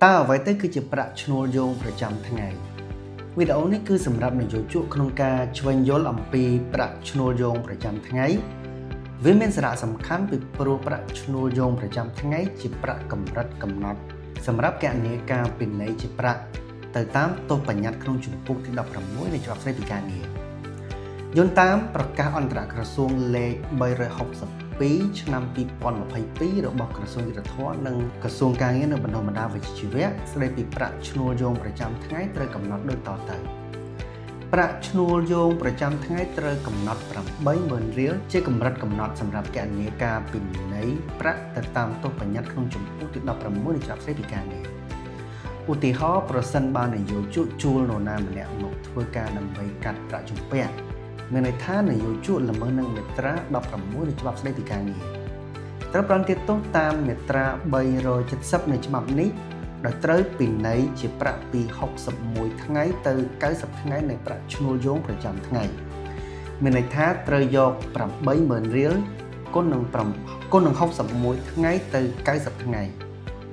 តើអ្វីទៅគឺជាប្រាក់ឈ្នួលយោងប្រចាំថ្ងៃវីដេអូនេះគឺសម្រាប់នយោជកក្នុងការឆ្វេងយល់អំពីប្រាក់ឈ្នួលយោងប្រចាំថ្ងៃវាមានសារៈសំខាន់ពីព្រោះប្រាក់ឈ្នួលយោងប្រចាំថ្ងៃជាប្រាក់កម្រិតកំណត់សម្រាប់គណនាការពិន័យជាប្រាក់ទៅតាមទោសបញ្ញត្តិក្នុងជំពូកទី16នៃច្បាប់ស្តីពីការងារយោងតាមប្រកាសអន្តរក្រសួងលេខ362ឆ្នាំ2022របស់ក្រសួងយុទ្ធភ័ពនិងក្រសួងការងារនៅបណ្ដុំបណ្ដាវិជ្ជាជីវៈស្តីពីប្រាក់ឈ្នួលយោងប្រចាំថ្ងៃត្រូវកំណត់ដូចតទៅប្រាក់ឈ្នួលយោងប្រចាំថ្ងៃត្រូវកំណត់ 80,000 រៀលជាកម្រិតកំណត់សម្រាប់គណនាការពិន័យប្រាក់ទៅតាមទោសបញ្ញត្តិក្នុងជំពូកទី16នៃច្បាប់ស្តីពីការងារឧទាហរណ៍ប្រសិនបើនយោជកជួលនរណាម្នាក់មកធ្វើការដើម្បីកាត់ប្រាក់ជំពាក់មានន័យថានយោជកល្មើសនឹងមាត្រា16នៃច្បាប់ស្តីពីការងារត្រូវប្រន្ទាទោសតាមមាត្រា370នៃច្បាប់នេះដោយត្រូវពិន័យជាប្រាក់ពី61ថ្ងៃទៅ90ថ្ងៃនៃប្រាក់ឈ្នួលយោងប្រចាំថ្ងៃមានន័យថាត្រូវយក 80,000 រៀលគុណនឹង61ថ្ងៃទៅ90ថ្ងៃ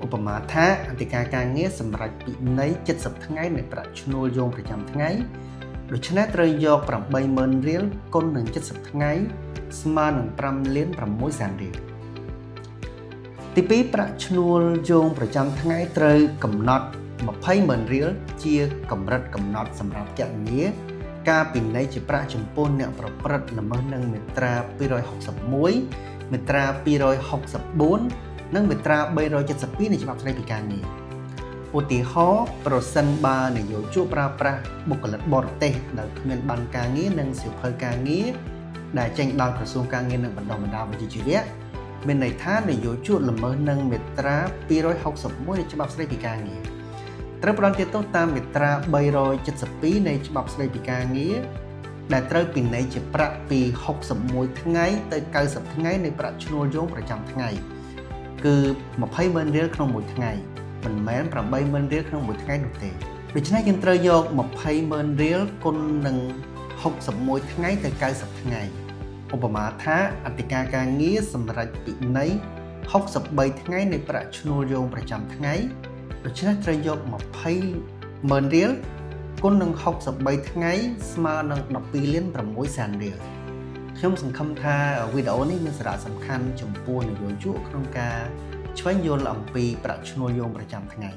ឧបមាថាអធិការការងារសម្រាប់ពិន័យ70ថ្ងៃនៃប្រាក់ឈ្នួលយោងប្រចាំថ្ងៃដូច្នេះត្រូវយក 80,000 រៀលគុណនឹង70ថ្ងៃស្មើនឹង 5,600,000 រៀលទី2ប្រាក់ឈ្នួលយោងប្រចាំថ្ងៃត្រូវកំណត់ 20,000 រៀលជាកម្រិតកំណត់សម្រាប់គណនាការពិន័យជាប្រាក់ចំពោះអ្នកប្រព្រឹត្តល្មើសនឹងមាត្រា261មាត្រា264និងមាត្រា372នៃច្បាប់ស្តីពីការងារឧទាហរណ៍ប្រសិនបើនយោជកប្រើប្រាស់បុគ្គលិកបរទេសដែលគ្មានប័ណ្ណការងារនិងសៀវភៅការងារដែលចេញដោយក្រសួងការងារនិងបណ្ដុំបណ្ដាវិជ្ជាជីវៈមានន័យថានយោជកល្មើសនឹងមាត្រា261នៃច្បាប់ស្តីពីការងារត្រូវប្រន្ទាទោសតាមមាត្រា372នៃច្បាប់ស្តីពីការងារដែលត្រូវពិន័យជាប្រាក់ពី61ថ្ងៃទៅ90ថ្ងៃនៃប្រាក់ឈ្នួលយោងប្រចាំថ្ងៃគឺ 20,000 រៀលក្នុងមួយថ្ងៃមិនមែន 80,000 រៀលក្នុងមួយថ្ងៃនោះទេដូច្នេះយើងត្រូវយក 20,000 រៀលគុណនឹង61ថ្ងៃទៅ90ថ្ងៃឧបមាថាអធិការការងារសម្រាប់ពិន័យ63ថ្ងៃនៃប្រាក់ឈ្នួលយោងប្រចាំថ្ងៃដូច្នេះត្រូវយក 20,000 រៀលគុណនឹង63ថ្ងៃស្មើនឹង 12,600,000 រៀលខ្ញុំសង្ឃឹមថាវីដេអូនេះមានសារៈសំខាន់ចំពោះនយោជកក្នុងការឆ្វេងយល់អំពីប្រាក់ឈ្នួលយោងប្រចាំថ្ងៃ